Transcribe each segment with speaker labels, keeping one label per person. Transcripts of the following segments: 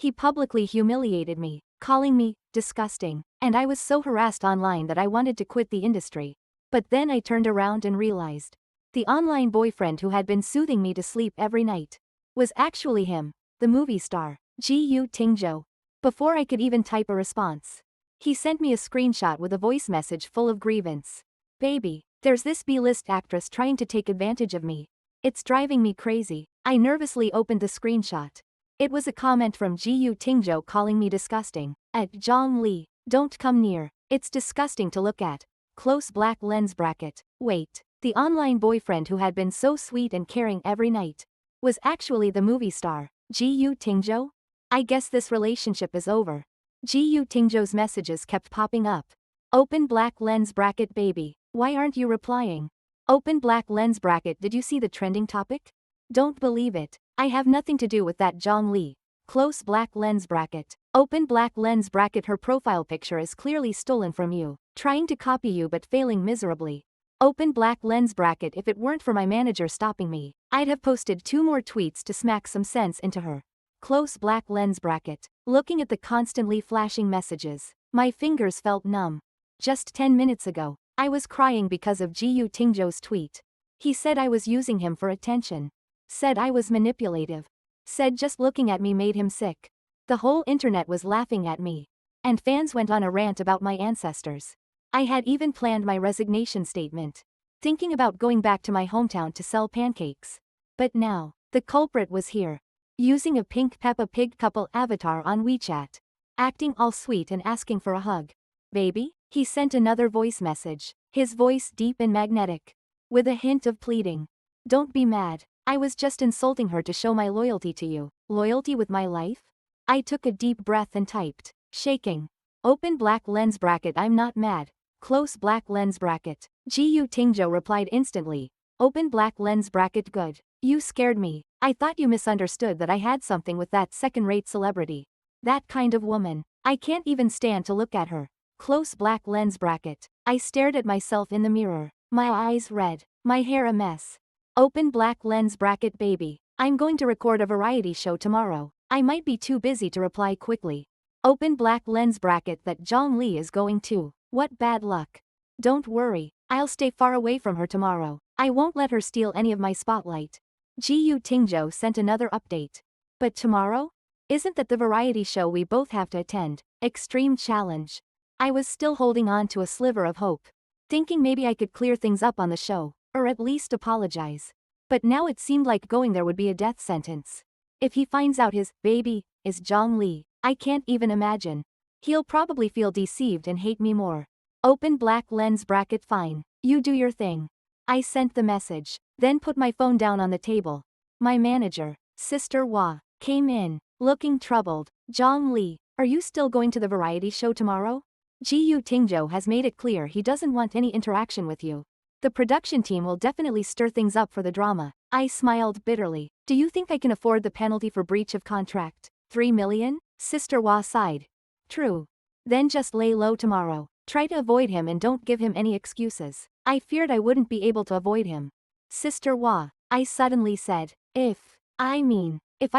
Speaker 1: He publicly humiliated me, calling me disgusting, and I was so harassed online that I wanted to quit the industry. But then I turned around and realized the online boyfriend who had been soothing me to sleep every night was actually him, the movie star, Gu Tingzhou. Before I could even type a response, he sent me a screenshot with a voice message full of grievance. Baby, there's this B-list actress trying to take advantage of me. It's driving me crazy. I nervously opened the screenshot. It was a comment from Gu Tingzhou calling me disgusting. At Zhang Li, don't come near. It's disgusting to look at. Close black lens bracket. Wait, the online boyfriend who had been so sweet and caring every night was actually the movie star, Gu Tingzhou? I guess this relationship is over. Gu Tingzhou's messages kept popping up. Open black lens bracket baby, why aren't you replying? Open black lens bracket, did you see the trending topic? Don't believe it. I have nothing to do with that Zhang Li. Close black lens bracket. Open black lens bracket, her profile picture is clearly stolen from you. Trying to copy you but failing miserably. Open black lens bracket, if it weren't for my manager stopping me, I'd have posted 2 more tweets to smack some sense into her. Close black lens bracket. Looking at the constantly flashing messages, my fingers felt numb. Just 10 minutes ago, I was crying because of Gu Tingzhou's tweet. He said I was using him for attention. Said I was manipulative. Said just looking at me made him sick. The whole internet was laughing at me. And fans went on a rant about my ancestors. I had even planned my resignation statement, thinking about going back to my hometown to sell pancakes. But now, the culprit was here, using a pink Peppa Pig couple avatar on WeChat, acting all sweet and asking for a hug. Baby? He sent another voice message, his voice deep and magnetic, with a hint of pleading. Don't be mad, I was just insulting her to show my loyalty to you. Loyalty with my life? I took a deep breath and typed, shaking. Open black lens bracket, I'm not mad. Close black lens bracket. Gu Tingzhou replied instantly. Open black lens bracket, good. You scared me. I thought you misunderstood that I had something with that second-rate celebrity. That kind of woman. I can't even stand to look at her. Close black lens bracket. I stared at myself in the mirror. My eyes red. My hair a mess. Open black lens bracket baby. I'm going to record a variety show tomorrow. I might be too busy to reply quickly. Open black lens bracket that Zhang Li is going to. What bad luck. Don't worry, I'll stay far away from her tomorrow. I won't let her steal any of my spotlight. Gu Tingzhou sent another update. But tomorrow? Isn't that the variety show we both have to attend? Extreme challenge. I was still holding on to a sliver of hope, thinking maybe I could clear things up on the show, or at least apologize. But now it seemed like going there would be a death sentence. If he finds out his baby is Zhang Li, I can't even imagine. He'll probably feel deceived and hate me more. Open black lens bracket fine. You do your thing. I sent the message, then put my phone down on the table. My manager, Sister Hua, came in, looking troubled. Zhang Li, are you still going to the variety show tomorrow? Gu Tingzhou has made it clear he doesn't want any interaction with you. The production team will definitely stir things up for the drama. I smiled bitterly. Do you think I can afford the penalty for breach of contract? 3 million? Sister Hua sighed. True. Then just lay low tomorrow. Try to avoid him and don't give him any excuses. I feared I wouldn't be able to avoid him. Sister Hua, I suddenly said, if I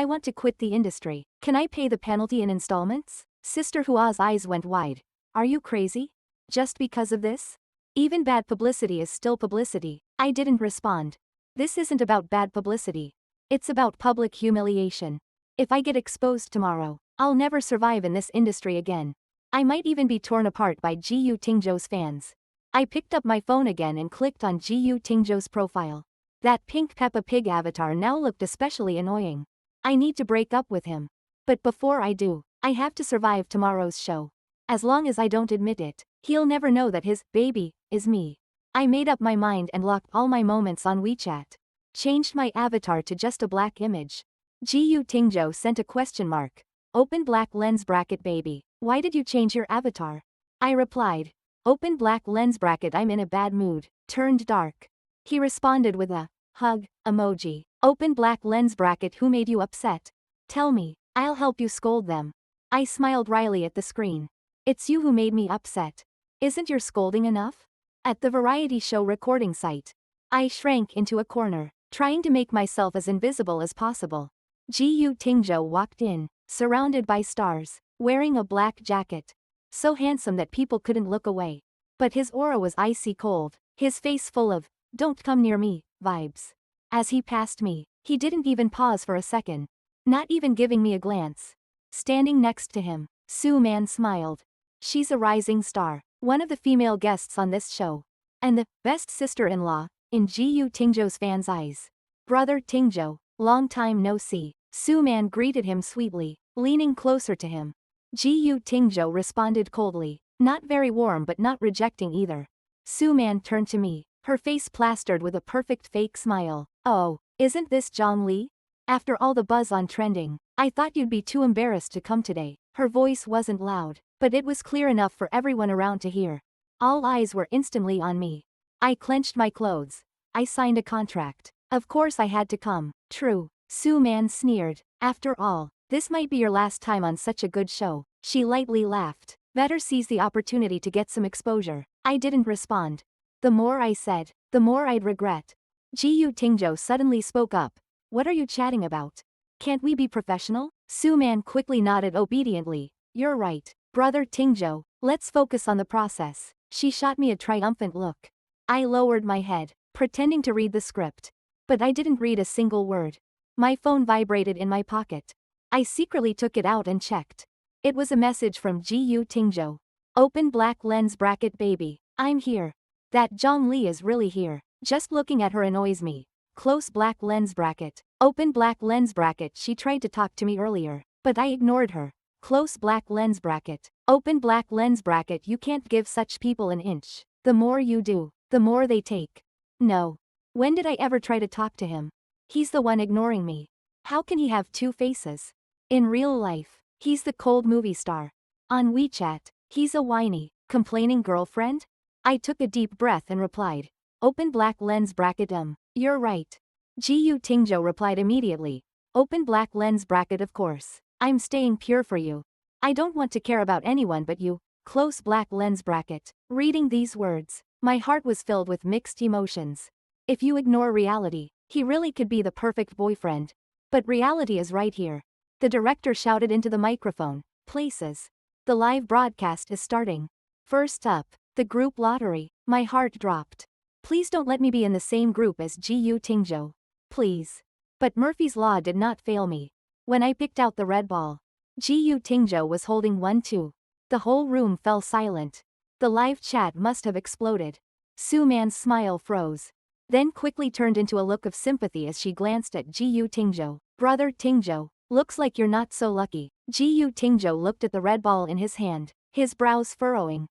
Speaker 1: want to quit the industry, can I pay the penalty in installments? Sister Hua's eyes went wide. Are you crazy? Just because of this? Even bad publicity is still publicity. I didn't respond. This isn't about bad publicity. It's about public humiliation. If I get exposed tomorrow, I'll never survive in this industry again. I might even be torn apart by Gu Tingzhou's fans. I picked up my phone again and clicked on Gu Tingzhou's profile. That pink Peppa Pig avatar now looked especially annoying. I need to break up with him. But before I do, I have to survive tomorrow's show. As long as I don't admit it, he'll never know that his baby is me. I made up my mind and locked all my moments on WeChat. Changed my avatar to just a black image. Gu Tingzhou sent a question mark. Open black lens bracket baby. Why did you change your avatar? I replied. Open black lens bracket, I'm in a bad mood. Turned dark. He responded with a hug emoji. Open black lens bracket, who made you upset? Tell me, I'll help you scold them. I smiled wryly at the screen. It's you who made me upset. Isn't your scolding enough? At the variety show recording site, I shrank into a corner, trying to make myself as invisible as possible. Gu Tingzhou walked in, surrounded by stars, wearing a black jacket. So handsome that people couldn't look away. But his aura was icy cold, his face full of, "Don't come near me," vibes. As he passed me, he didn't even pause for a second. Not even giving me a glance. Standing next to him, Soo-man smiled. She's a rising star, one of the female guests on this show. And the best sister-in-law, in Ji-Yu Tingjo's fans' eyes. Brother Tingjo, long time no see. Soo-man greeted him sweetly, leaning closer to him. Ji-Yu Tingjo responded coldly, not very warm but not rejecting either. Soo-man turned to me, her face plastered with a perfect fake smile. "Oh, isn't this Zhongli? After all the buzz on trending, I thought you'd be too embarrassed to come today." Her voice wasn't loud, but it was clear enough for everyone around to hear. All eyes were instantly on me. I clenched my clothes. I signed a contract. Of course I had to come. True. Soo-man sneered. "After all, this might be your last time on such a good show." She lightly laughed. "Better seize the opportunity to get some exposure." I didn't respond. The more I said, the more I'd regret. Ji-Yu Tingjo suddenly spoke up. "What are you chatting about? Can't we be professional?" Soo-man quickly nodded obediently. "You're right, Brother Tingjo, let's focus on the process." She shot me a triumphant look. I lowered my head, pretending to read the script. But I didn't read a single word. My phone vibrated in my pocket. I secretly took it out and checked. It was a message from Ji-Yu Tingjo. "Open black lens bracket baby, I'm here. That Zhongli is really here. Just looking at her annoys me. Close black lens bracket. Open black lens bracket." She tried to talk to me earlier, but I ignored her. Close black lens bracket. Open black lens bracket. You can't give such people an inch. The more you do, the more they take. No. When did I ever try to talk to him? He's the one ignoring me. How can he have two faces? In real life, he's the cold movie star. On WeChat, he's a whiny, complaining girlfriend? I took a deep breath and replied. "Open black lens bracket. You're right." Ji-Yu Tingjo replied immediately. "Open black lens bracket of course. I'm staying pure for you. I don't want to care about anyone but you. Close black lens bracket." Reading these words, my heart was filled with mixed emotions. If you ignore reality, he really could be the perfect boyfriend. But reality is right here. The director shouted into the microphone. "Places. The live broadcast is starting. First up, the group lottery." My heart dropped. Please don't let me be in the same group as Ji-Yu Tingjo. Please. But Murphy's Law did not fail me. When I picked out the red ball, Ji-Yu Tingjo was holding one too. The whole room fell silent. The live chat must have exploded. Soo-man's smile froze. Then quickly turned into a look of sympathy as she glanced at Ji-Yu Tingjo. "Brother Tingjo, looks like you're not so lucky." Ji-Yu Tingjo looked at the red ball in his hand, his brows furrowing.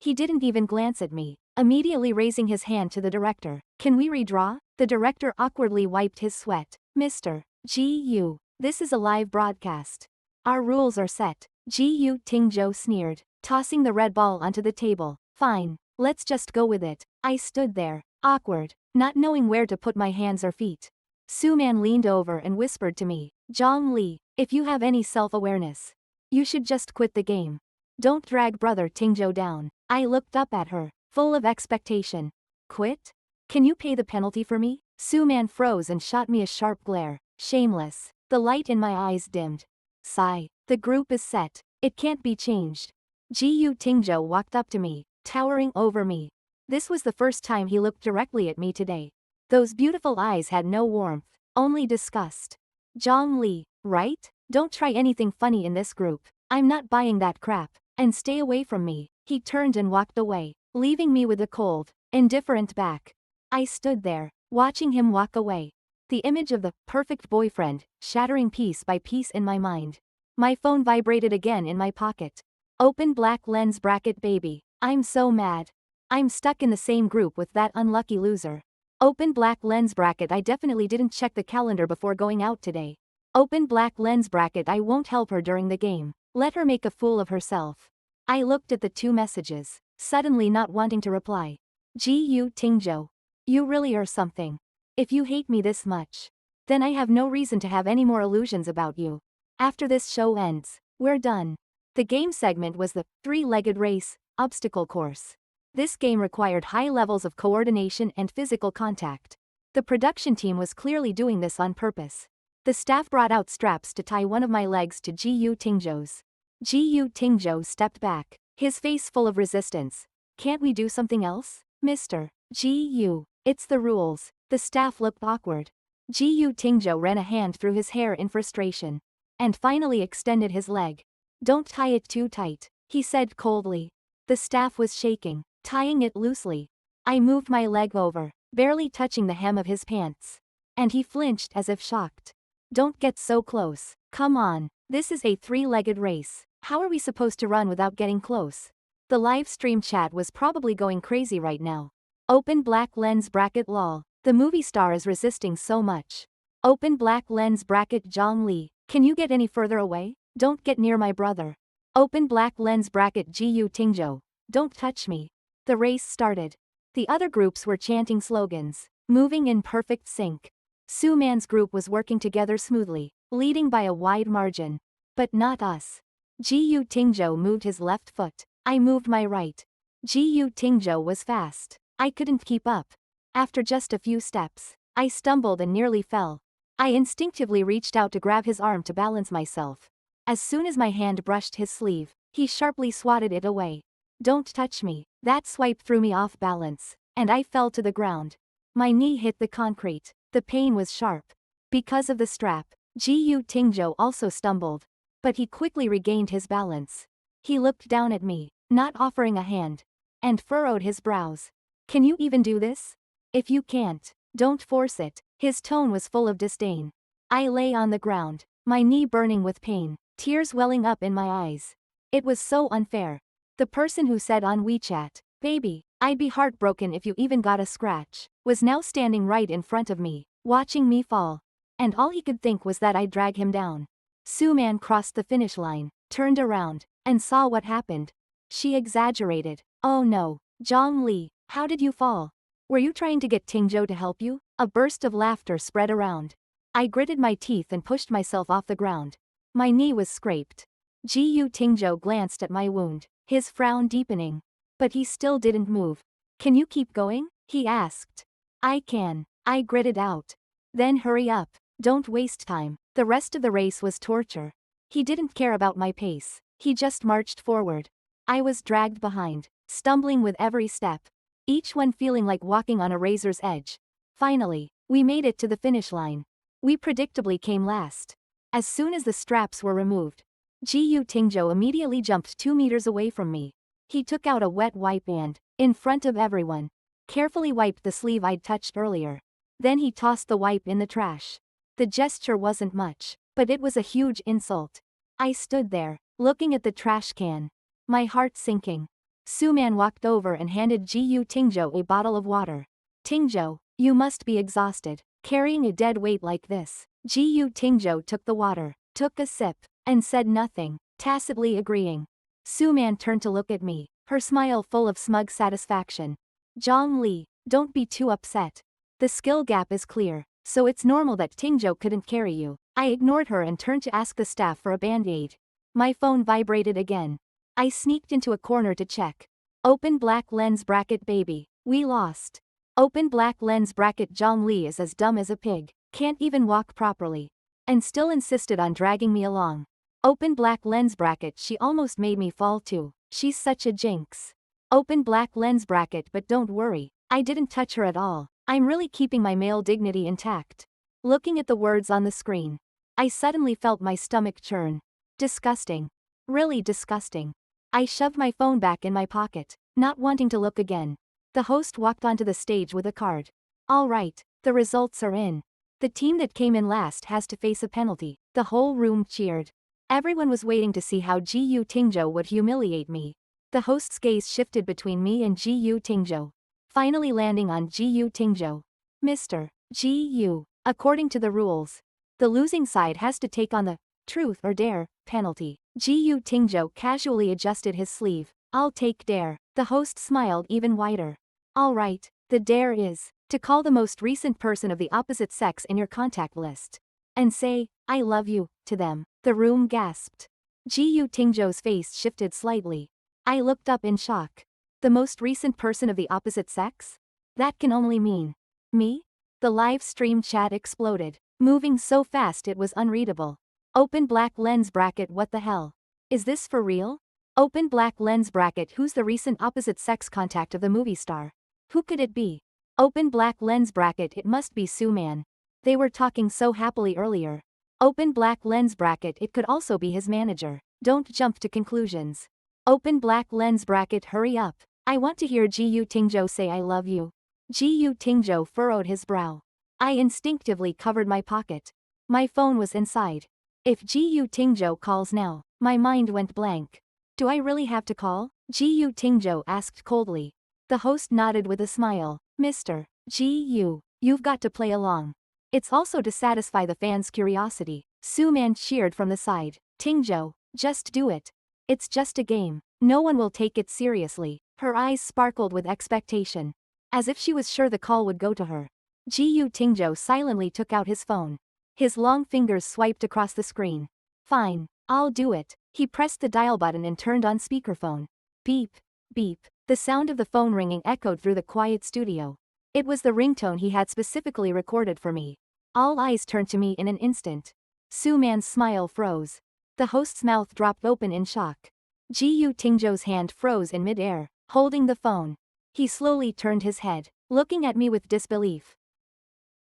Speaker 1: He didn't even glance at me, immediately raising his hand to the director. "Can we redraw?" The director awkwardly wiped his sweat. "Mr. Ji-Yu, this is a live broadcast. Our rules are set." Ji-Yu Tingjo sneered, tossing the red ball onto the table. "Fine, let's just go with it." I stood there, awkward, not knowing where to put my hands or feet. Soo-man leaned over and whispered to me, "Zhongli, if you have any self-awareness, you should just quit the game. Don't drag Brother Tingjo down." I looked up at her, full of expectation. "Quit? Can you pay the penalty for me?" Soo-man froze and shot me a sharp glare. Shameless. The light in my eyes dimmed. Sigh. The group is set. It can't be changed. Ji-Yu Tingjo walked up to me, towering over me. This was the first time he looked directly at me today. Those beautiful eyes had no warmth, only disgust. "Zhongli, right? Don't try anything funny in this group. I'm not buying that crap. And stay away from me." He turned and walked away, leaving me with a cold, indifferent back. I stood there, watching him walk away. The image of the perfect boyfriend, shattering piece by piece in my mind. My phone vibrated again in my pocket. "Open black lens bracket baby. I'm so mad. I'm stuck in the same group with that unlucky loser. Open black lens bracket. I definitely didn't check the calendar before going out today. Open black lens bracket. I won't help her during the game. Let her make a fool of herself." I looked at the two messages, suddenly not wanting to reply. Ji-Yu Tingjo. You really are something. If you hate me this much, then I have no reason to have any more illusions about you. After this show ends, we're done. The game segment was the three-legged race obstacle course. This game required high levels of coordination and physical contact. The production team was clearly doing this on purpose. The staff brought out straps to tie one of my legs to Gu Tingzhou's. Gu Tingzhou stepped back, his face full of resistance. Can't we do something else, Mr. Gu? It's the rules. The staff looked awkward. Gu Tingzhou ran a hand through his hair in frustration. And finally extended his leg. Don't tie it too tight, he said coldly. The staff was shaking, tying it loosely. I moved my leg over, barely touching the hem of his pants. And he flinched as if shocked. Don't get so close. Come on, this is a three-legged race. How are we supposed to run without getting close? The live stream chat was probably going crazy right now. Open black lens bracket lol. The movie star is resisting so much. Open black lens bracket Zhang Li. Can you get any further away? Don't get near my brother. Open black lens bracket Gu Tingzhou. Don't touch me. The race started. The other groups were chanting slogans, moving in perfect sync. Su Man's group was working together smoothly, leading by a wide margin. But not us. Gu Tingzhou moved his left foot. I moved my right. Gu Tingzhou was fast. I couldn't keep up. After just a few steps, I stumbled and nearly fell. I instinctively reached out to grab his arm to balance myself. As soon as my hand brushed his sleeve, he sharply swatted it away. Don't touch me. That swipe threw me off balance, and I fell to the ground. My knee hit the concrete. The pain was sharp. Because of the strap, Gu Tingzhou also stumbled. But he quickly regained his balance. He looked down at me, not offering a hand, and furrowed his brows. Can you even do this? If you can't, don't force it. His tone was full of disdain. I lay on the ground, my knee burning with pain, tears welling up in my eyes. It was so unfair. The person who said on WeChat, "Baby, I'd be heartbroken if you even got a scratch," was now standing right in front of me, watching me fall. And all he could think was that I'd drag him down. Su Man crossed the finish line, turned around, and saw what happened. She exaggerated. Oh no, Zhang Li, how did you fall? Were you trying to get Tingzhou to help you? A burst of laughter spread around. I gritted my teeth and pushed myself off the ground. My knee was scraped. Gu Tingzhou glanced at my wound, his frown deepening. But he still didn't move. Can you keep going? He asked. I can, I gritted out. Then hurry up. Don't waste time. The rest of the race was torture. He didn't care about my pace. He just marched forward. I was dragged behind, stumbling with every step. Each one feeling like walking on a razor's edge. Finally, we made it to the finish line. We predictably came last. As soon as the straps were removed, Gu Tingzhou immediately jumped 2 meters away from me. He took out a wet wipe and, in front of everyone, carefully wiped the sleeve I'd touched earlier. Then he tossed the wipe in the trash. The gesture wasn't much, but it was a huge insult. I stood there, looking at the trash can, my heart sinking. Su Man walked over and handed Gu Tingzhou a bottle of water. Tingzhou, you must be exhausted, carrying a dead weight like this. Gu Tingzhou took the water, took a sip, and said nothing, tacitly agreeing. Su Man turned to look at me, her smile full of smug satisfaction. Zhang Li, don't be too upset. The skill gap is clear, so it's normal that Tingzhou couldn't carry you. I ignored her and turned to ask the staff for a band-aid. My phone vibrated again. I sneaked into a corner to check. Open black lens bracket baby, we lost. Open black lens bracket Zhang Li is as dumb as a pig, can't even walk properly. And still insisted on dragging me along. Open black lens bracket she almost made me fall too, she's such a jinx. Open black lens bracket but don't worry, I didn't touch her at all, I'm really keeping my male dignity intact. Looking at the words on the screen, I suddenly felt my stomach churn. Disgusting. Really disgusting. I shoved my phone back in my pocket, not wanting to look again. The host walked onto the stage with a card. All right, the results are in. The team that came in last has to face a penalty. The whole room cheered. Everyone was waiting to see how Gu Tingzhou would humiliate me. The host's gaze shifted between me and Gu Tingzhou, finally landing on Gu Tingzhou. Mr. Gu, according to the rules, the losing side has to take on the truth or dare penalty. Gu Tingzhou casually adjusted his sleeve. I'll take dare. The host smiled even wider. All right, the dare is to call the most recent person of the opposite sex in your contact list and say, I love you, to them. The room gasped. Gu Tingzhou's face shifted slightly. I looked up in shock. The most recent person of the opposite sex? That can only mean me? The live stream chat exploded. moving so fast it was unreadable. Open black lens bracket. What the hell? Is this for real? Open black lens bracket. Who's the recent opposite sex contact of the movie star? Who could it be? Open black lens bracket. It must be Sue Man. They were talking so happily earlier. Open black lens bracket. It could also be his manager. Don't jump to conclusions. Open black lens bracket. Hurry up. I want to hear Gu Tingzhou say I love you. Gu Tingzhou furrowed his brow. I instinctively covered my pocket. My phone was inside. If Gu Tingzhou calls now, my mind went blank. Do I really have to call? Gu Tingzhou asked coldly. The host nodded with a smile. Mr. Gu, you've got to play along. It's also to satisfy the fans' curiosity. Sue Man cheered from the side. Tingzhou, just do it. It's just a game. No one will take it seriously. Her eyes sparkled with expectation. As if she was sure the call would go to her. Gu Tingzhou silently took out his phone. His long fingers swiped across the screen. Fine, I'll do it. He pressed the dial button and turned on speakerphone. Beep, beep. The sound of the phone ringing echoed through the quiet studio. It was the ringtone he had specifically recorded for me. All eyes turned to me in an instant. Sue Man's smile froze. The host's mouth dropped open in shock. Gu Tingzhou's hand froze in mid-air, holding the phone. He slowly turned his head, looking at me with disbelief.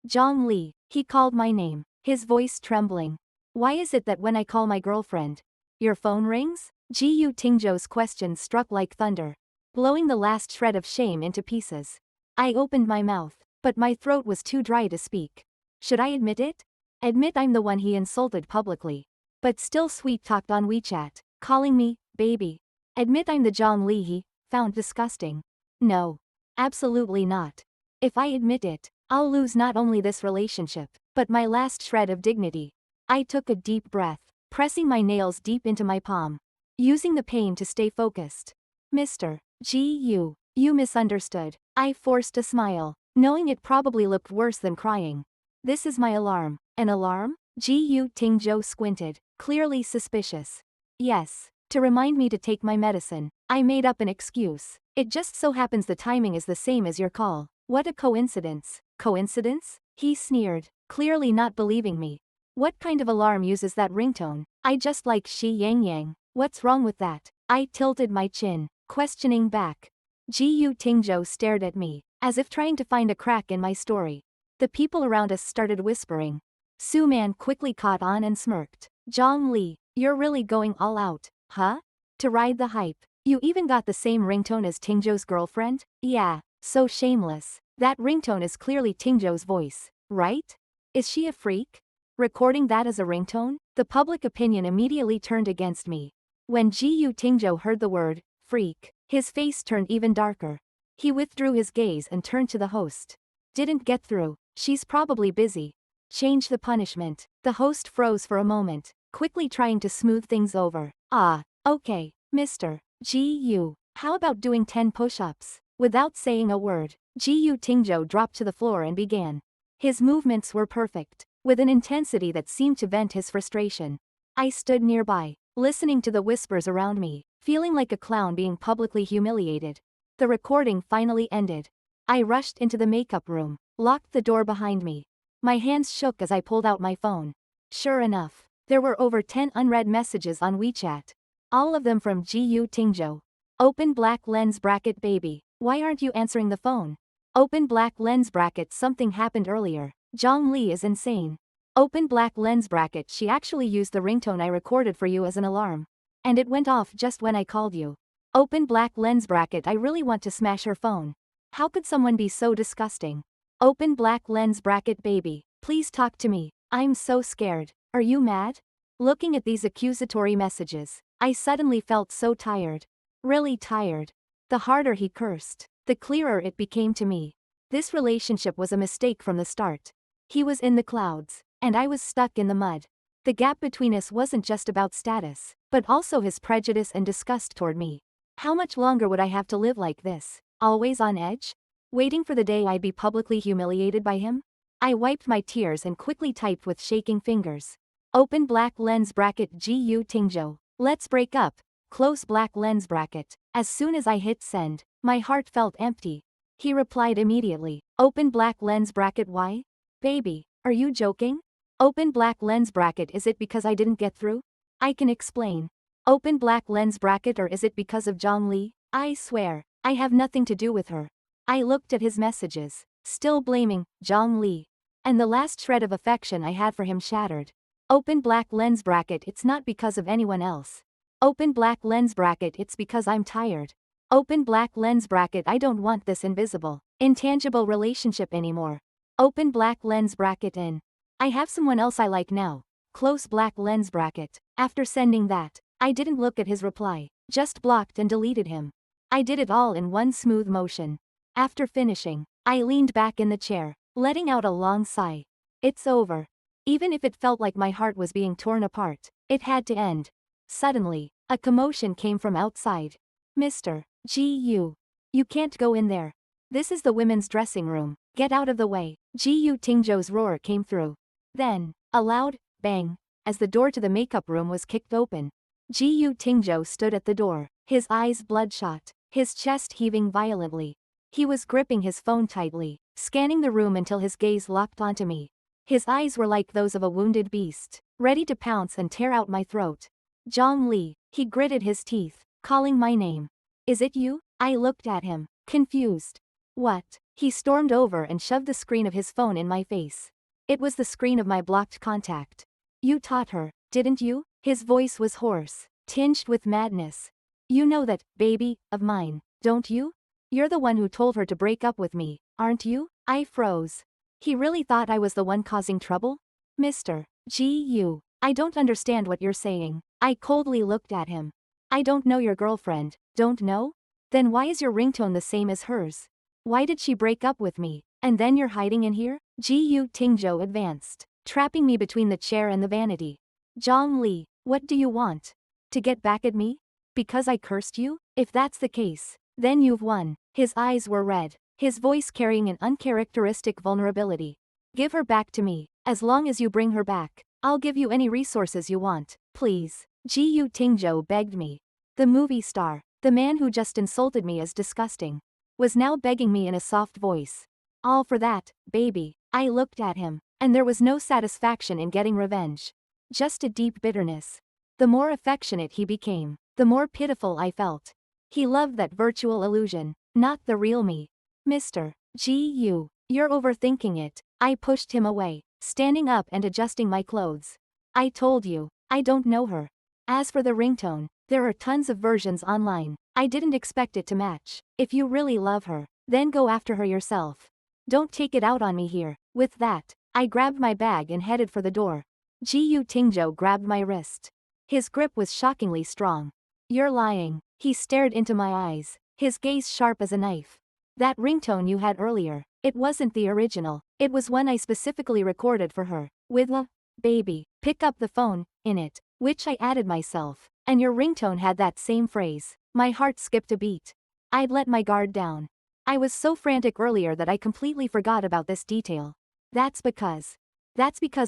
Speaker 1: Zhang Li, he called my name, his voice trembling. Why is it that when I call my girlfriend, your phone rings? Gu Tingzhou's question struck like thunder, blowing the last shred of shame into pieces. I opened my mouth, but my throat was too dry to speak. Should I admit it? Admit I'm the one he insulted publicly, but still sweet-talked on WeChat, calling me baby. Admit I'm the Zhang Li he found disgusting. No. Absolutely not. If I admit it, I'll lose not only this relationship, but my last shred of dignity. I took a deep breath, pressing my nails deep into my palm, using the pain to stay focused. Mr. Gu, you misunderstood. I forced a smile, knowing it probably looked worse than crying. This is my alarm. An alarm? Gu Tingzhou squinted, clearly suspicious. Yes, to remind me to take my medicine. I made up an excuse. It just so happens the timing is the same as your call. What a coincidence. Coincidence? He sneered, clearly not believing me. What kind of alarm uses that ringtone? I just like Shi Yang Yang. What's wrong with that? I tilted my chin, questioning back. Gu Tingzhou stared at me, as if trying to find a crack in my story. The people around us started whispering. Sue Man quickly caught on and smirked. Zhang Li, you're really going all out, huh? To ride the hype. You even got the same ringtone as Tingzhou's girlfriend? Yeah, so shameless. That ringtone is clearly Tingzhou's voice, right? Is she a freak? Recording that as a ringtone? The public opinion immediately turned against me. When Gu Tingzhou heard the word, freak, his face turned even darker. He withdrew his gaze and turned to the host. Didn't get through. She's probably busy. Change the punishment. The host froze for a moment, quickly trying to smooth things over. Ah, okay, Mr. Gu, how about doing 10 push-ups? Without saying a word, Gu Tingzhou dropped to the floor and began. His movements were perfect, with an intensity that seemed to vent his frustration. I stood nearby, listening to the whispers around me, feeling like a clown being publicly humiliated. The recording finally ended. I rushed into the makeup room, locked the door behind me. My hands shook as I pulled out my phone. Sure enough, there were over 10 unread messages on WeChat. All of them from Gu Tingzhou. Open black lens bracket baby. Why aren't you answering the phone? Open black lens bracket something happened earlier. Zhang Li is insane. Open black lens bracket she actually used the ringtone I recorded for you as an alarm. And it went off just when I called you. Open black lens bracket I really want to smash her phone. How could someone be so disgusting? Open black lens bracket baby. Please talk to me. I'm so scared. Are you mad? Looking at these accusatory messages, I suddenly felt so tired. Really tired. The harder he cursed, the clearer it became to me. This relationship was a mistake from the start. He was in the clouds, and I was stuck in the mud. The gap between us wasn't just about status, but also his prejudice and disgust toward me. How much longer would I have to live like this, always on edge? Waiting for the day I'd be publicly humiliated by him? I wiped my tears and quickly typed with shaking fingers. Open black lens bracket Gu Tingzhou. Let's break up. Close black lens bracket. As soon as I hit send, my heart felt empty. He replied immediately. Open black lens bracket why? Baby, are you joking? Open black lens bracket. Is it because I didn't get through? I can explain. Open black lens bracket. Or is it because of Zhang Li? I swear, I have nothing to do with her. I looked at his messages, still blaming Zhang Li. And the last shred of affection I had for him shattered. Open black lens bracket. It's not because of anyone else. Open black lens bracket. It's because I'm tired. Open black lens bracket. I don't want this invisible, intangible relationship anymore. Open black lens bracket. In. I have someone else I like now. Close black lens bracket. After sending that, I didn't look at his reply, just blocked and deleted him. I did it all in one smooth motion. After finishing, I leaned back in the chair, letting out a long sigh. It's over. Even if it felt like my heart was being torn apart, it had to end. Suddenly, a commotion came from outside. Mr. Gu. You can't go in there. This is the women's dressing room. Get out of the way. Gu Tingzhou's roar came through. Then, a loud bang, as the door to the makeup room was kicked open. Gu Tingzhou stood at the door, his eyes bloodshot, his chest heaving violently. He was gripping his phone tightly, scanning the room until his gaze locked onto me. His eyes were like those of a wounded beast, ready to pounce and tear out my throat. Zhang Li, he gritted his teeth, calling my name. Is it you? I looked at him, confused. What? He stormed over and shoved the screen of his phone in my face. It was the screen of my blocked contact. You taught her, didn't you? His voice was hoarse, tinged with madness. You know that, baby, of mine, don't you? You're the one who told her to break up with me, aren't you? I froze. He really thought I was the one causing trouble? Mr. Gu, I don't understand what you're saying. I coldly looked at him. I don't know your girlfriend, don't know? Then why is your ringtone the same as hers? Why did she break up with me, and then you're hiding in here? Gu Tingzhou advanced, trapping me between the chair and the vanity. Zhang Li, what do you want? To get back at me? Because I cursed you? If that's the case, then you've won. His eyes were red, his voice carrying an uncharacteristic vulnerability. Give her back to me. As long as you bring her back, I'll give you any resources you want, please. Gu Tingzhou begged me. The movie star, the man who just insulted me as disgusting, was now begging me in a soft voice. All for that, baby. I looked at him, and there was no satisfaction in getting revenge. Just a deep bitterness. The more affectionate he became, the more pitiful I felt. He loved that virtual illusion, not the real me. Mr. Gu, you're overthinking it. I pushed him away, standing up and adjusting my clothes. I told you, I don't know her. As for the ringtone, there are tons of versions online. I didn't expect it to match. If you really love her, then go after her yourself. Don't take it out on me here. With that, I grabbed my bag and headed for the door. Gu Tingzhou grabbed my wrist. His grip was shockingly strong. You're lying. He stared into my eyes, his gaze sharp as a knife. That ringtone you had earlier, it wasn't the original, it was one I specifically recorded for her, with a baby, pick up the phone, in it, which I added myself, and your ringtone had that same phrase. My heart skipped a beat. I'd let my guard down. I was so frantic earlier that I completely forgot about this detail. That's because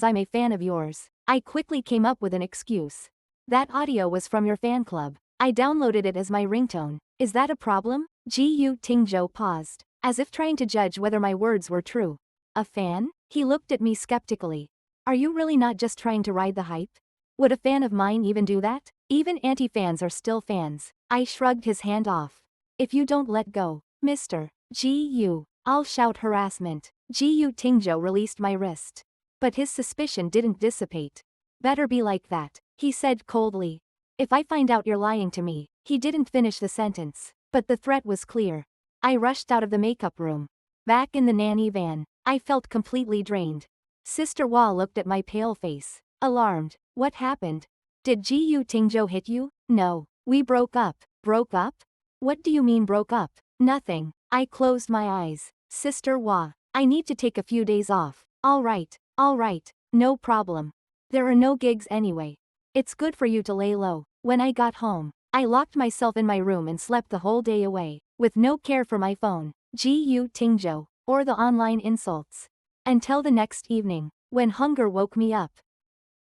Speaker 1: I'm a fan of yours. I quickly came up with an excuse. That audio was from your fan club. I downloaded it as my ringtone. Is that a problem? Gu Tingzhou paused, as if trying to judge whether my words were true. A fan? He looked at me skeptically. Are you really not just trying to ride the hype? Would a fan of mine even do that? Even anti-fans are still fans. I shrugged his hand off. If you don't let go, Mr. Gu, I'll shout harassment. Gu Tingzhou released my wrist. But his suspicion didn't dissipate. Better be like that, he said coldly. If I find out you're lying to me. He didn't finish the sentence, but the threat was clear. I rushed out of the makeup room. Back in the nanny van, I felt completely drained. Sister Hua looked at my pale face, alarmed. What happened? Did Gu Tingzhou hit you? No. We broke up. Broke up? What do you mean broke up? Nothing. I closed my eyes. Sister Hua, I need to take a few days off. All right, no problem. There are no gigs anyway. It's good for you to lay low. When I got home, I locked myself in my room and slept the whole day away, with no care for my phone, Gu Tingzhou, or the online insults. Until the next evening, when hunger woke me up.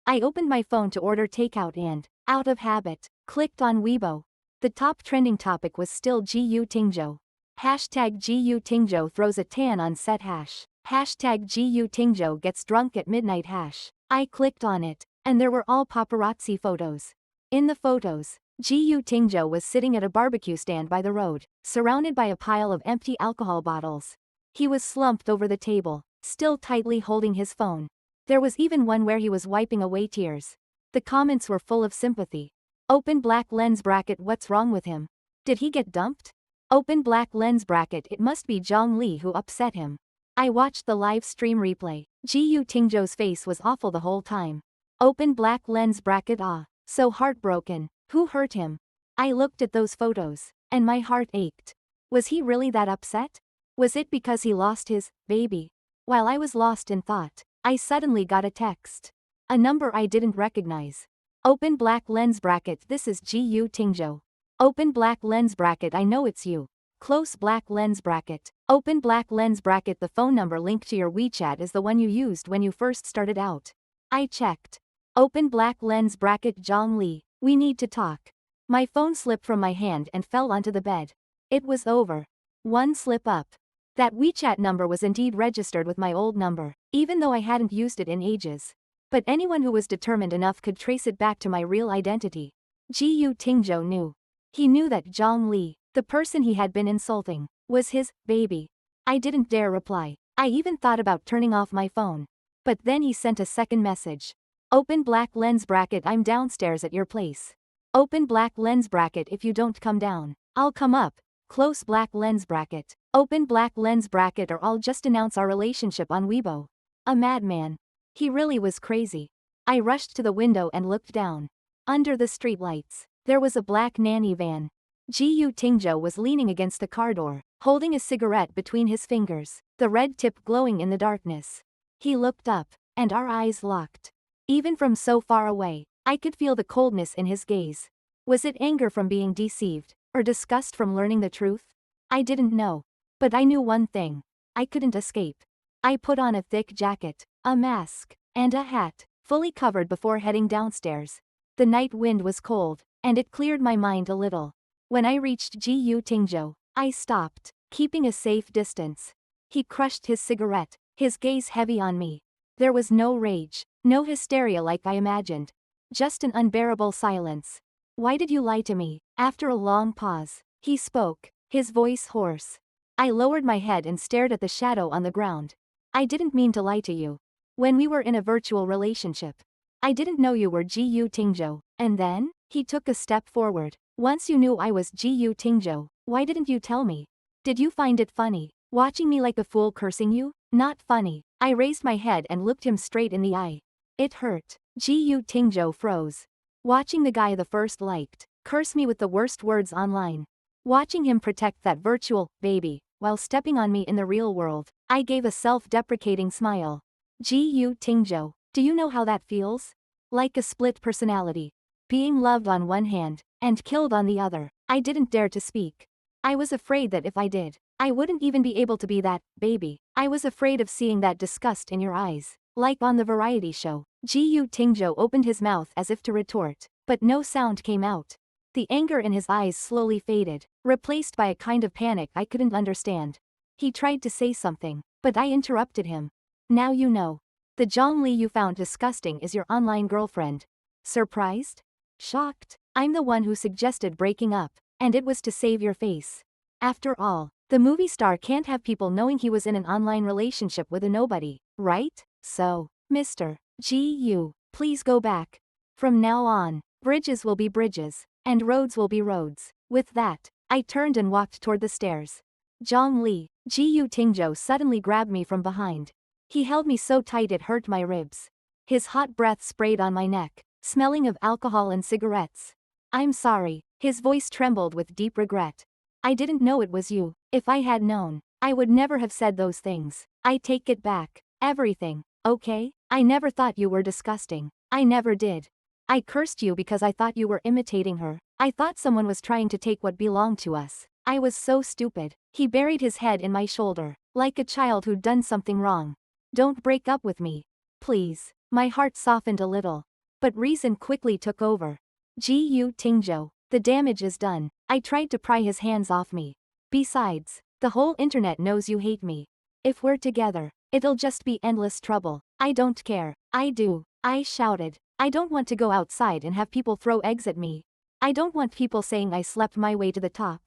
Speaker 1: I opened my phone to order takeout and, out of habit, clicked on Weibo. The top trending topic was still Gu Tingzhou. Hashtag Gu Tingzhou throws a tan on set hash. Hashtag Gu Tingzhou gets drunk at midnight hash. I clicked on it, and there were all paparazzi photos. In the photos, Gu Tingzhou was sitting at a barbecue stand by the road, surrounded by a pile of empty alcohol bottles. He was slumped over the table, still tightly holding his phone. There was even one where he was wiping away tears. The comments were full of sympathy. Open black lens bracket, what's wrong with him? Did he get dumped? Open black lens bracket, it must be Zhang Li who upset him. I watched the live stream replay. Gu Tingzhou's face was awful the whole time. Open black lens bracket, so heartbroken. Who hurt him? I looked at those photos, and my heart ached. Was he really that upset? Was it because he lost his baby? While I was lost in thought, I suddenly got a text. A number I didn't recognize. Open black lens bracket, this is Gu Tingzhou. Open black lens bracket, I know it's you. Close black lens bracket. Open black lens bracket, the phone number linked to your WeChat is the one you used when you first started out. I checked. Open black lens bracket, Zhang Li, we need to talk. My phone slipped from my hand and fell onto the bed. It was over. One slip up. That WeChat number was indeed registered with my old number, even though I hadn't used it in ages. But anyone who was determined enough could trace it back to my real identity. Gu Tingzhou knew. He knew that Zhang Li, the person he had been insulting, was his baby. I didn't dare reply. I even thought about turning off my phone. But then he sent a second message. Open black lens bracket, I'm downstairs at your place. Open black lens bracket, if you don't come down, I'll come up. Close black lens bracket. Open black lens bracket or I'll just announce our relationship on Weibo. A madman. He really was crazy. I rushed to the window and looked down. Under the streetlights, there was a black nanny van. Gu Tingzhou was leaning against the car door, holding a cigarette between his fingers, the red tip glowing in the darkness. He looked up, and our eyes locked. Even from so far away, I could feel the coldness in his gaze. Was it anger from being deceived, or disgust from learning the truth? I didn't know. But I knew one thing. I couldn't escape. I put on a thick jacket, a mask, and a hat, fully covered before heading downstairs. The night wind was cold, and it cleared my mind a little. When I reached Gu Tingzhou, I stopped, keeping a safe distance. He crushed his cigarette, his gaze heavy on me. There was no rage, no hysteria like I imagined. Just an unbearable silence. Why did you lie to me? After a long pause, he spoke, his voice hoarse. I lowered my head and stared at the shadow on the ground. I didn't mean to lie to you. When we were in a virtual relationship, I didn't know you were Gu Tingzhou. And then, he took a step forward. Once you knew I was Gu Tingzhou, why didn't you tell me? Did you find it funny, watching me like a fool cursing you? Not funny. I raised my head and looked him straight in the eye. It hurt. Gu Tingzhou froze. Watching the guy the first liked, curse me with the worst words online. Watching him protect that virtual baby, while stepping on me in the real world, I gave a self-deprecating smile. Gu Tingzhou, do you know how that feels? Like a split personality. Being loved on one hand, and killed on the other. I didn't dare to speak. I was afraid that if I did, I wouldn't even be able to be that baby. I was afraid of seeing that disgust in your eyes, like on the variety show. Gu Tingzhou opened his mouth as if to retort, but no sound came out. The anger in his eyes slowly faded, replaced by a kind of panic I couldn't understand. He tried to say something, but I interrupted him. Now you know. The Zhang Li you found disgusting is your online girlfriend. Surprised? Shocked? I'm the one who suggested breaking up, and it was to save your face. After all, the movie star can't have people knowing he was in an online relationship with a nobody, right? So, Mr. Gu, please go back. From now on, bridges will be bridges, and roads will be roads. With that, I turned and walked toward the stairs. Zhang Li, Gu Tingzhou suddenly grabbed me from behind. He held me so tight it hurt my ribs. His hot breath sprayed on my neck, smelling of alcohol and cigarettes. I'm sorry, his voice trembled with deep regret. I didn't know it was you. If I had known, I would never have said those things. I take it back. Everything, okay? I never thought you were disgusting. I never did. I cursed you because I thought you were imitating her. I thought someone was trying to take what belonged to us. I was so stupid. He buried his head in my shoulder, like a child who'd done something wrong. Don't break up with me. Please. My heart softened a little. But reason quickly took over. Gu Tingzhou, the damage is done. I tried to pry his hands off me. Besides, the whole internet knows you hate me. If we're together, it'll just be endless trouble. I don't care. I do. I shouted. I don't want to go outside and have people throw eggs at me. I don't want people saying I slept my way to the top.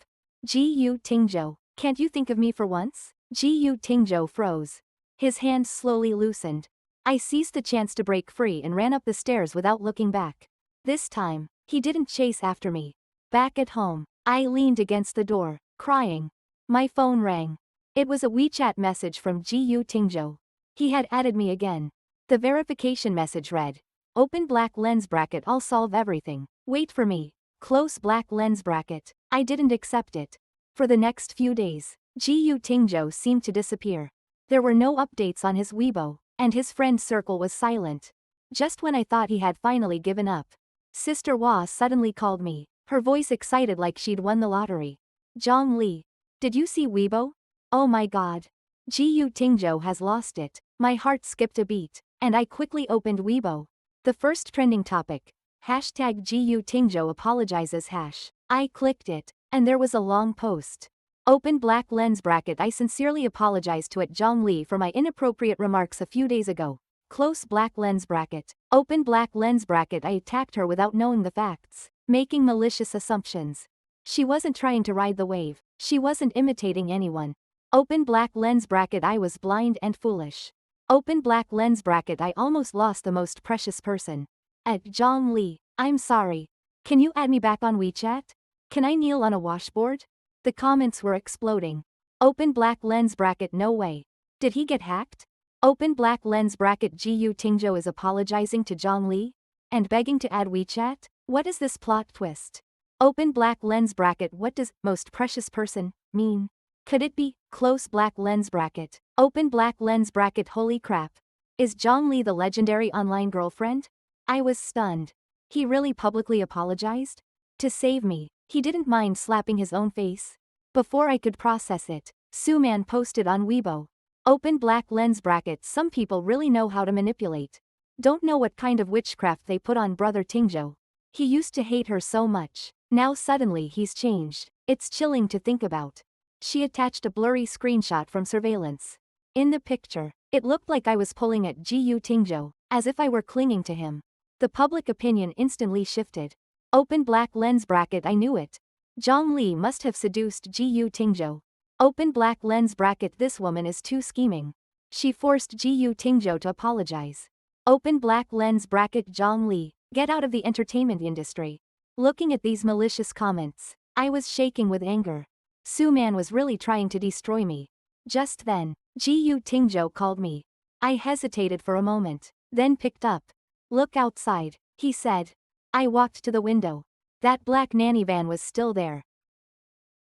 Speaker 1: Gu Tingzhou, can't you think of me for once? Gu Tingzhou froze. His hands slowly loosened. I seized the chance to break free and ran up the stairs without looking back. This time, he didn't chase after me. Back at home, I leaned against the door, crying. My phone rang. It was a WeChat message from Gu Tingzhou. He had added me again. The verification message read, "Open black lens bracket, I'll solve everything. Wait for me. Close black lens bracket." I didn't accept it. For the next few days, Gu Tingzhou seemed to disappear. There were no updates on his Weibo, and his friend circle was silent. Just when I thought he had finally given up, Sister Hua suddenly called me, her voice excited like she'd won the lottery. "Zhang Li, did you see Weibo? Oh my god. Gu Tingzhou has lost it." My heart skipped a beat, and I quickly opened Weibo. The first trending topic, hashtag Gu Tingzhou apologizes hash. I clicked it, and there was a long post. Open black lens bracket, I sincerely apologize to Zhang Li for my inappropriate remarks a few days ago. Close black lens bracket. Open black lens bracket, I attacked her without knowing the facts, making malicious assumptions. She wasn't trying to ride the wave, she wasn't imitating anyone. Open black lens bracket, I was blind and foolish. Open black lens bracket, I almost lost the most precious person. Zhang Li, I'm sorry. Can you add me back on WeChat? Can I kneel on a washboard? The comments were exploding. Open black lens bracket, no way. Did he get hacked? Open black lens bracket, Gu Tingzhou is apologizing to Zhang Li? And begging to add WeChat? What is this plot twist? Open black lens bracket, what does most precious person mean? Could it be close black lens bracket? Open black lens bracket, holy crap. Is Zhang Li the legendary online girlfriend? I was stunned. He really publicly apologized? To save me, he didn't mind slapping his own face. Before I could process it, Suman posted on Weibo. Open black lens bracket, some people really know how to manipulate. Don't know what kind of witchcraft they put on brother Tingzhou. He used to hate her so much. Now suddenly he's changed. It's chilling to think about. She attached a blurry screenshot from surveillance. In the picture, it looked like I was pulling at Gu Tingzhou, as if I were clinging to him. The public opinion instantly shifted. Open black lens bracket, I knew it. Zhang Li must have seduced Gu Tingzhou. Open black lens bracket, this woman is too scheming. She forced Gu Tingzhou to apologize. Open black lens bracket, Zhang Li, get out of the entertainment industry. Looking at these malicious comments, I was shaking with anger. Suman was really trying to destroy me. Just then, Gu Tingzhou called me. I hesitated for a moment, then picked up. Look outside, he said. I walked to the window. That black nanny van was still there.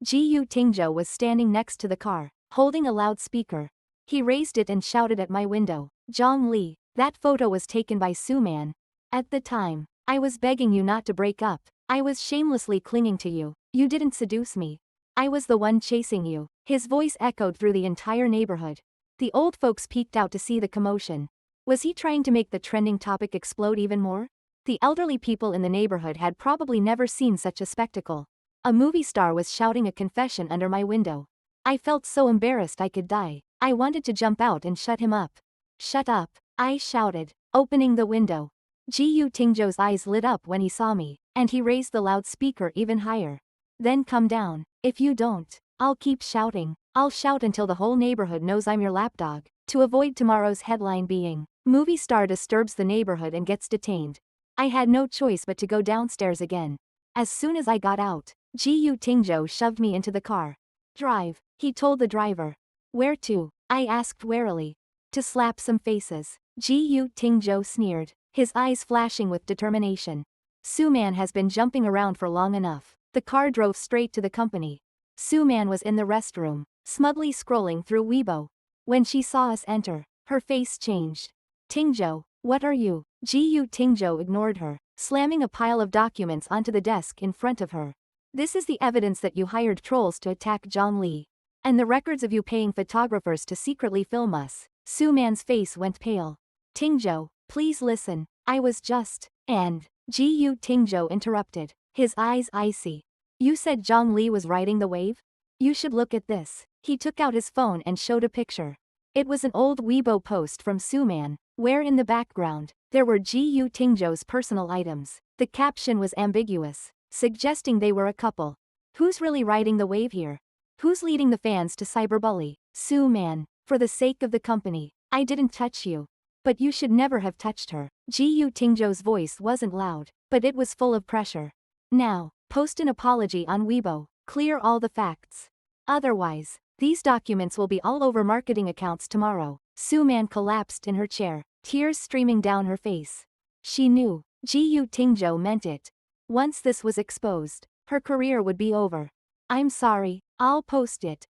Speaker 1: Gu Tingzhou was standing next to the car, holding a loudspeaker. He raised it and shouted at my window, "Zhang Li, that photo was taken by Suman. At the time, I was begging you not to break up. I was shamelessly clinging to you. You didn't seduce me. I was the one chasing you." His voice echoed through the entire neighborhood. The old folks peeked out to see the commotion. Was he trying to make the trending topic explode even more? The elderly people in the neighborhood had probably never seen such a spectacle. A movie star was shouting a confession under my window. I felt so embarrassed I could die. I wanted to jump out and shut him up. "Shut up," I shouted, opening the window. Gu Tingzhou's eyes lit up when he saw me, and he raised the loudspeaker even higher. "Then come down. If you don't, I'll keep shouting. I'll shout until the whole neighborhood knows I'm your lapdog." To avoid tomorrow's headline being, "Movie star disturbs the neighborhood and gets detained," I had no choice but to go downstairs again. As soon as I got out, Gu Tingzhou shoved me into the car. "Drive," he told the driver. "Where to?" I asked warily. "To slap some faces." Gu Tingzhou sneered, his eyes flashing with determination. Suman has been jumping around for long enough. The car drove straight to the company. Suman was in the restroom, smugly scrolling through Weibo. When she saw us enter, her face changed. "Tingzhou, what are you?" Gu Tingzhou ignored her, slamming a pile of documents onto the desk in front of her. "This is the evidence that you hired trolls to attack Zhang Li. And the records of you paying photographers to secretly film us." Suman's face went pale. "Tingzhou, please listen, I was just..." And Gu Tingzhou interrupted, his eyes icy. "You said Zhang Li was riding the wave? You should look at this." He took out his phone and showed a picture. It was an old Weibo post from Suman, where in the background, There were Gu Tingzhou's personal items. The caption was ambiguous, suggesting they were a couple. Who's really riding the wave here? Who's leading the fans to cyberbully? Sue man, for the sake of the company, I didn't touch you. But you should never have touched her. Gu Tingzhou's voice wasn't loud, but it was full of pressure. Now, post an apology on Weibo, clear all the facts. Otherwise, these documents will be all over marketing accounts tomorrow. Sue man collapsed in her chair, tears streaming down her face. She knew, Gu Tingzhou meant it. Once this was exposed, her career would be over. I'm sorry, I'll post it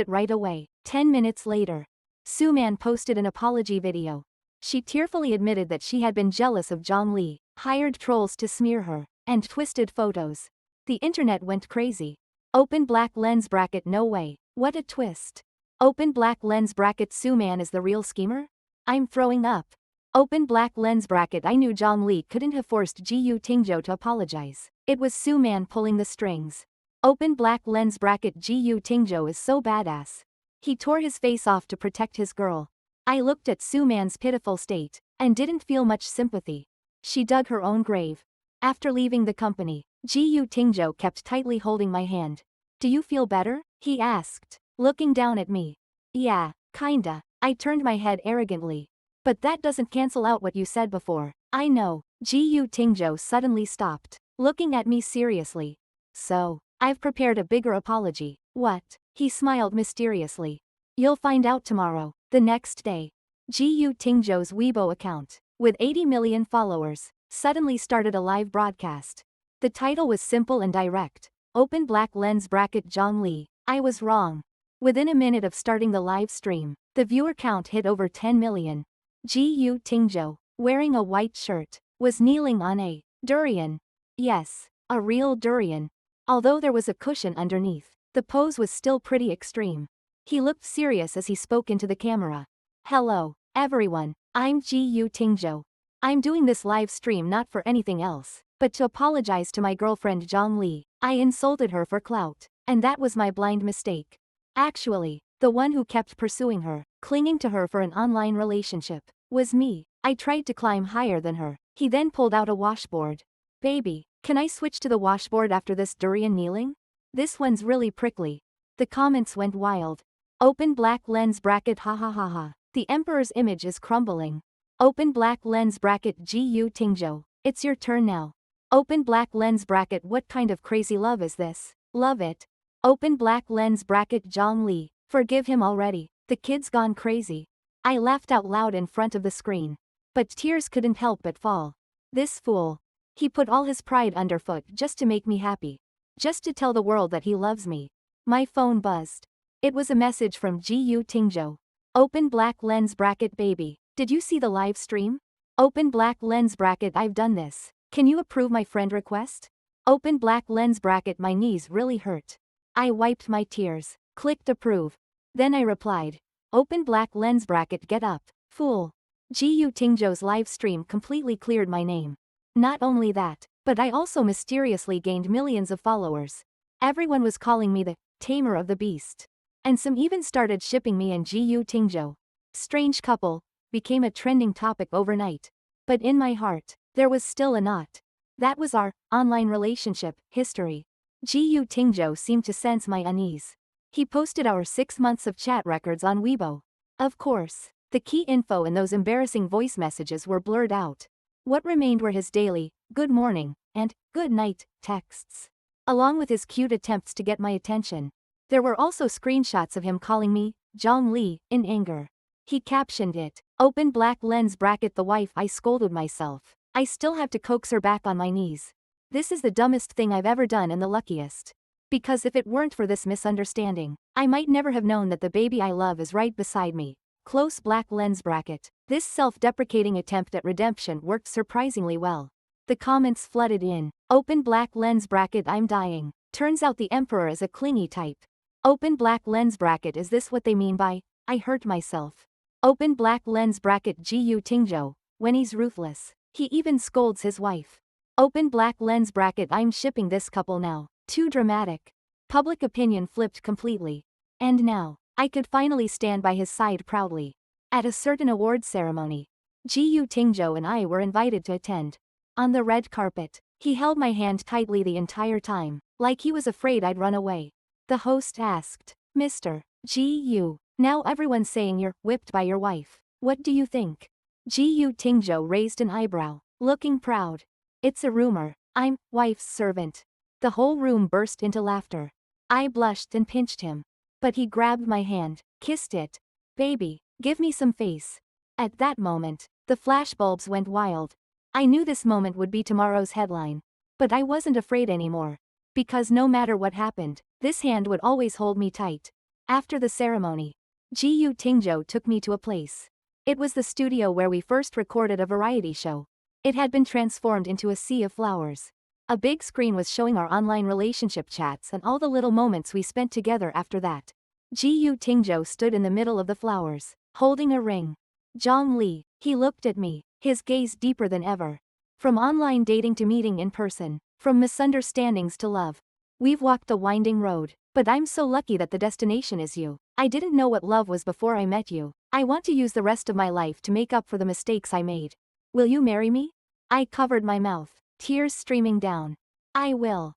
Speaker 1: right away. 10 minutes later, Sue man posted an apology video. She tearfully admitted that she had been jealous of Zhang Li, hired trolls to smear her, and twisted photos. The internet went crazy. Open black lens bracket, no way, what a twist. Open black lens bracket, Sue man is the real schemer? I'm throwing up. Open black lens bracket, I knew Zhang Li couldn't have forced Gu Tingzhou to apologize. It was Sue man pulling the strings. Open black lens bracket, Gu Tingzhou is so badass. He tore his face off to protect his girl. I looked at Sue man's pitiful state, and didn't feel much sympathy. She dug her own grave. After leaving the company, Gu Tingzhou kept tightly holding my hand. Do you feel better? He asked, looking down at me. Yeah, kinda. I turned my head arrogantly. But that doesn't cancel out what you said before. I know. Gu Tingzhou suddenly stopped, looking at me seriously. So, I've prepared a bigger apology. What? He smiled mysteriously. You'll find out tomorrow. The next day, Gu Tingzhou's Weibo account, with 80 million followers, suddenly started a live broadcast. The title was simple and direct. Open black lens bracket, Zhang Li. I was wrong. Within a minute of starting the live stream, the viewer count hit over 10 million. Gu Tingzhou, wearing a white shirt, was kneeling on a durian. Yes, a real durian. Although there was a cushion underneath, the pose was still pretty extreme. He looked serious as he spoke into the camera. Hello, everyone, I'm Gu Tingzhou. I'm doing this live stream not for anything else, but to apologize to my girlfriend Zhang Li. I insulted her for clout, and that was my blind mistake. Actually, the one who kept pursuing her, clinging to her for an online relationship, was me. I tried to climb higher than her. He then pulled out a washboard. Baby, can I switch to the washboard after this durian kneeling? This one's really prickly. The comments went wild. Open black lens bracket, ha ha ha ha. The emperor's image is crumbling. Open black lens bracket, Gu Tingzhou. It's your turn now. Open black lens bracket, what kind of crazy love is this? Love it. Open black lens bracket, Zhang Li. Forgive him already. The kid's gone crazy. I laughed out loud in front of the screen. But tears couldn't help but fall. This fool. He put all his pride underfoot just to make me happy. Just to tell the world that he loves me. My phone buzzed. It was a message from Gu Tingzhou. Open black lens bracket, baby. Did you see the live stream? Open black lens bracket, I've done this. Can you approve my friend request? Open black lens bracket, my knees really hurt. I wiped my tears, clicked approve. Then I replied. Open black lens bracket, get up, fool. Gu Tingzhou's live stream completely cleared my name. Not only that, but I also mysteriously gained millions of followers. Everyone was calling me the tamer of the beast. And some even started shipping me and Gu Tingzhou. Strange couple, became a trending topic overnight. But in my heart, there was still a knot. That was our online relationship history. Gu Tingzhou seemed to sense my unease. He posted our 6 months of chat records on Weibo. Of course, the key info in those embarrassing voice messages were blurred out. What remained were his daily, good morning, and good night texts. Along with his cute attempts to get my attention. There were also screenshots of him calling me Zhang Li in anger. He captioned it, open black lens bracket, the wife. I scolded myself. I still have to coax her back on my knees. This is the dumbest thing I've ever done and the luckiest. Because if it weren't for this misunderstanding, I might never have known that the baby I love is right beside me. Close black lens bracket. This self-deprecating attempt at redemption worked surprisingly well. The comments flooded in. Open black lens bracket, I'm dying. Turns out the emperor is a clingy type. Open black lens bracket, is this what they mean by, I hurt myself? Open black lens bracket, Gu Tingzhou, when he's ruthless, he even scolds his wife. Open black lens bracket, I'm shipping this couple now. Too dramatic. Public opinion flipped completely. And now, I could finally stand by his side proudly. At a certain award ceremony, Ji Tingzhou and I were invited to attend. On the red carpet, he held my hand tightly the entire time, like he was afraid I'd run away. The host asked, Mr. Ji, now everyone's saying you're whipped by your wife. What do you think? Ji Tingzhou raised an eyebrow, looking proud. It's a rumor. I'm wife's servant. The whole room burst into laughter. I blushed and pinched him. But he grabbed my hand, kissed it. Baby, give me some face. At that moment, the flashbulbs went wild. I knew this moment would be tomorrow's headline. But I wasn't afraid anymore. Because no matter what happened, this hand would always hold me tight. After the ceremony, Ji Tingzhou took me to a place. It was the studio where we first recorded a variety show. It had been transformed into a sea of flowers. A big screen was showing our online relationship chats and all the little moments we spent together after that. Ji Tingzhou stood in the middle of the flowers, holding a ring. Zhang Li, he looked at me, his gaze deeper than ever. From online dating to meeting in person, from misunderstandings to love. We've walked the winding road, but I'm so lucky that the destination is you. I didn't know what love was before I met you. I want to use the rest of my life to make up for the mistakes I made. Will you marry me? I covered my mouth, tears streaming down. I will.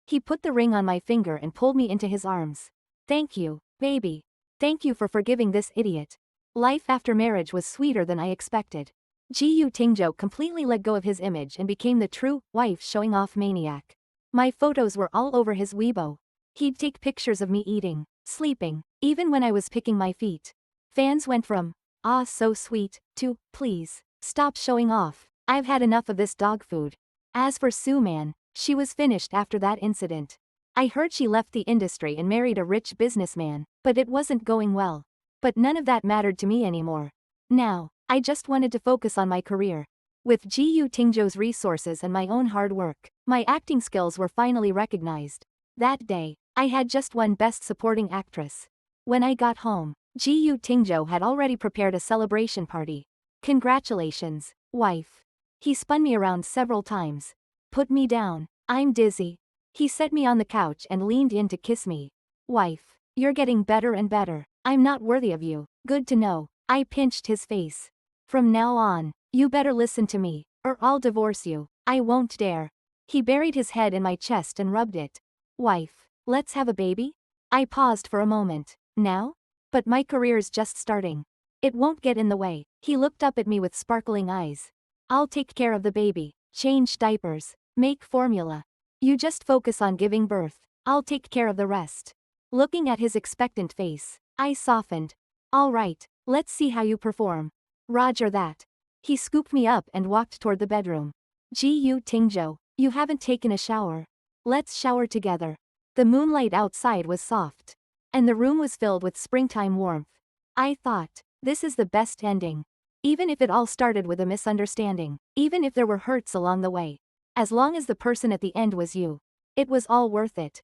Speaker 1: He put the ring on my finger and pulled me into his arms. Thank you, baby. Thank you for forgiving this idiot. Life after marriage was sweeter than I expected. Ji Tingzhou completely let go of his image and became the true wife showing off maniac. My photos were all over his Weibo. He'd take pictures of me eating, sleeping, even when I was picking my feet. Fans went from, "Ah, so sweet," to, "Please, stop showing off. I've had enough of this dog food." As for Su Man, she was finished after that incident. I heard she left the industry and married a rich businessman, but it wasn't going well. But none of that mattered to me anymore. Now, I just wanted to focus on my career. With Ji Tingzhou's resources and my own hard work, my acting skills were finally recognized. That day, I had just won Best Supporting Actress. When I got home, Ji Tingzhou had already prepared a celebration party. Congratulations, wife. He spun me around several times. Put me down. I'm dizzy. He set me on the couch and leaned in to kiss me. Wife, you're getting better and better. I'm not worthy of you. Good to know. I pinched his face. From now on, you better listen to me, or I'll divorce you. I won't dare. He buried his head in my chest and rubbed it. Wife, let's have a baby? I paused for a moment. Now? But my career's just starting. It won't get in the way. He looked up at me with sparkling eyes. I'll take care of the baby, change diapers, make formula. You just focus on giving birth. I'll take care of the rest. Looking at his expectant face, I softened. All right, let's see how you perform. Roger that. He scooped me up and walked toward the bedroom. Ji Tingzhou, you haven't taken a shower. Let's shower together. The moonlight outside was soft. And the room was filled with springtime warmth. I thought, this is the best ending. Even if it all started with a misunderstanding, even if there were hurts along the way. As long as the person at the end was you. It was all worth it.